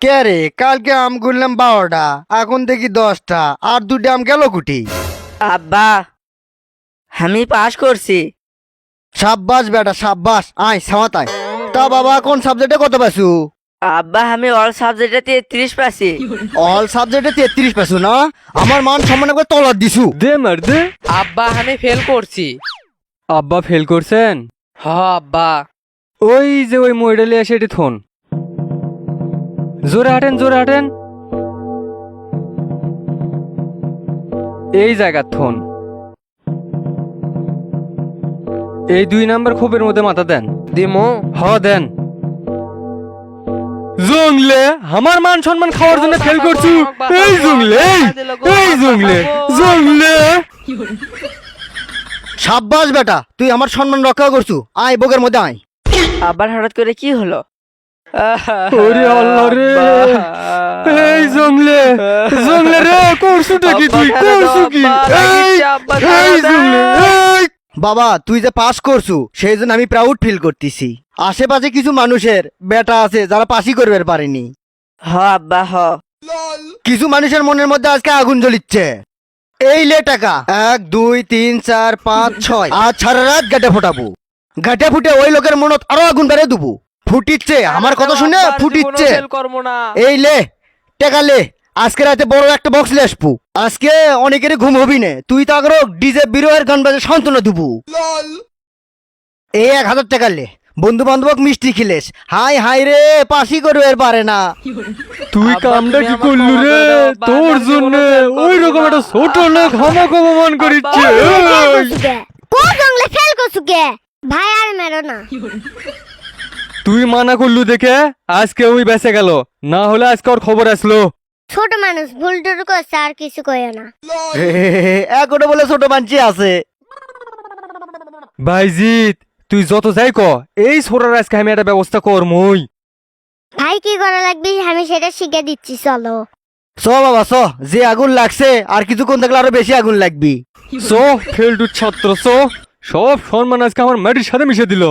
কে রে, কালকে আম গুনলাম 12টা, এখন দেখি 10টা, আর 2টা আম গেল কুটি। আব্বা, আমি পাস করছি। সাব্বাস বেটা সাব্বাস, আয় সামাতায়। তা বাবা কোন সাবজেক্টে কত পাইছু? আব্বা, আমি অল সাবজেক্টে 33 পাইছি। অল সাবজেক্টে 33 পাইছু না? আমার মান সম্মান একবার তলার দিছু। দে মার দে। আব্বা আমি ফেল করছি। আব্বা ফেল করছেন? হ আব্বা। ওই যে ওই মডেলে এসে এটি থন। জোরে হাঁটেন জোরে হাঁটেন। এই জায়গা থন। এই 2 নাম্বার খোপের মধ্যে মাথা দেন। দিমু। হ দেন। জংলে আমার মান সম্মান খাওয়ার জন্য ফেল করছু। এই জংলে এই জংলে জংলে। সাব্বাস বেটা, তুই আমার সম্মান রক্ষা করছু। আয় বগের মধ্যে আয়। আবার হঠাৎ করে কি হলো? ওরে আল্লাহ রে। এই জংলে জংলে রে, করছুটা কি তুই? করছু কি? এই জংলে এই। বাবা তুই যে পাস করছু সেই জন্য আমি প্রাউড ফিল করতেছি। আশেপাশে কিছু মানুষের বেটা আছে যারা পাসই করবে পারেনি। হ আব্বা হ। কিছু মানুষের মনের মধ্যে আজকে আগুন জ্বলিচ্ছে। এই লে টাকা 1 2 3 4 5 6, আজ সারা রাত গাটে ফোটাবো। গাটে ফুটে ওই লোকের মনত আরো আগুন বেড়ে দেবো। ফুটিচ্ছে আমার কথা শুনে ফুটিচ্ছে। এই লে টাকা লে, আজকে রাতে বড় একটা বক্স লে আসবো। আজকে অনেকেরই ঘুম হবি না, তুই তো আগর ডিজে বিরোহের গান বাজে সান্ত্বনা দেবো। এই 1000 টাকা লে, বন্ধু বান্ধব মিষ্টি খিলেস। হাই হাই রে, পাসি করবে পারে না। তুই কামটা কি করলু রে? তোর জন্য ওই রকম একটা ছোট লোক আমাকে অপমান করিচ্ছে। কোন জঙ্গলে ফেল করছু কে? ভাই আর মেরো না। তুই মানা করলু দেখে আজকে ওই বেঁচে গেল, না হলে আজকে ওর খবর আসলো। ছোট মানুষ ভুল টুল করছে, আর কিছু কইও না। এখনো বলে ছোট মানছি আছে। ভাইজিৎ তুই যত যাই ক, এই ছোড়ার আজকে আমি একটা ব্যবস্থা কর মই। ভাই কি করা লাগবে আমি সেটা শিখে দিচ্ছি, চলো। চ বাবা চ, যে আগুন লাগছে আর কিছুক্ষণ থাকলে আরো বেশি আগুন লাগবি। সো ফেলটু ছাত্র সো, সব সম্মান আজকে আমার মাটির সাথে মিশে দিল।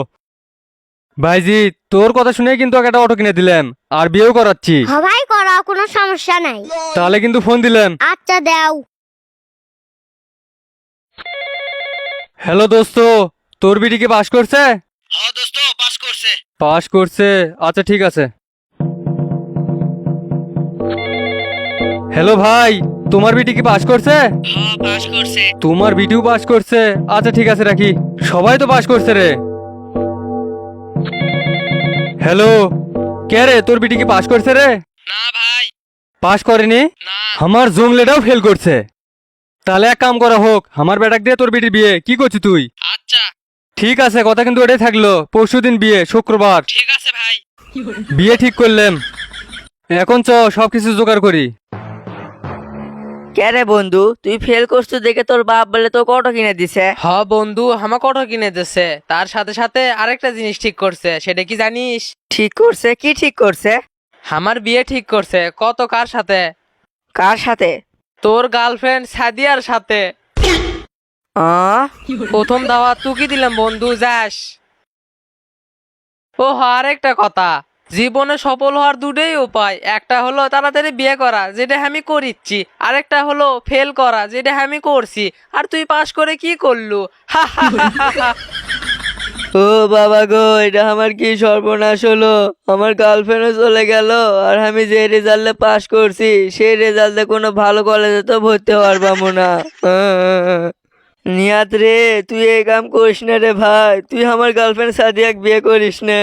ভাইজিৎ তোর কথা শুনে কিন্তু ওকে একটা অটো কিনে দিলাম, আর বিয়েও করাচ্ছি। হ ভাই করো, কোনো সমস্যা নাই। তাহলে কিন্তু ফোন দিলাম। আচ্ছা দাও। হ্যালো দোস্ত, তোর বিটি কি পাস করছে? হ্যাঁ দোস্ত, পাস করছে। পাস করছে, আচ্ছা ঠিক আছে। হ্যালো ভাই, তোমার বিটি কি পাস করছে? হ্যাঁ পাস করছে। তোমার বিটিও পাস করছে, আচ্ছা ঠিক আছে রাখি। সবাই তো পাস করছে রে। হ্যালো, কে রে, তোর বিটি কি পাস করছে রে? না ভাই। পাস করেনি? না। আমার জংলেটাও ফেল করছে। তাহলে এক কাম করা হোক, আমার বেটাক দিয়ে তোর বিটির বিয়ে, কি করছিস তুই? আচ্ছা ঠিক আছে, কথা কিন্তু ওটাই থাকলো। পরশুদিন বিয়ে, শুক্রবার। ঠিক আছে ভাই। বিয়ে ঠিক করলাম। এখন চ সবকিছু জোগাড় করি। কে রে বন্ধু, তুই ফেল করছিস দেখে তোর বাপ বলে তোকে অটো কিনে দিছে। হ বন্ধু, আমাকে অটো কিনে দিছে, তার সাথে সাথে আরেকটা জিনিস ঠিক করছে। সেটা কি জানিস? ঠিক করছে? কি ঠিক করছে? আমার বিয়ে ঠিক করছে। কত কার সাথে? কার সাথে? তোর গার্লফ্রেন্ড সাদিয়ার সাথে। প্রথম দাওয়াত তুই দিলাম বন্ধু, যাস। ও আরেকটা কথা, জীবনে সফল হওয়ার দুটোই উপায়। একটা হলো তাড়াতাড়ি বিয়ে করা, যেটা আমি করিচ্ছি। আরেকটা হলো ফেল করা, যেটা আমি করছি। আর তুই পাস করে কি করলু? ও বাবা গো, এটা আমার কি সর্বনাশ হলো। আমার গার্লফ্রেন্ডও চলে গেল, আর আমি যে রেজাল্টে পাস করছি সেই রেজাল্টে কোনো ভালো কলেজে তো ভর্তি হওয়ার পাবো না। নিয়াত রে, তুই এই কাম করিস না রে ভাই। তুই আমার গার্লফ্রেন্ড সাদিয়াক বিয়ে করিস না।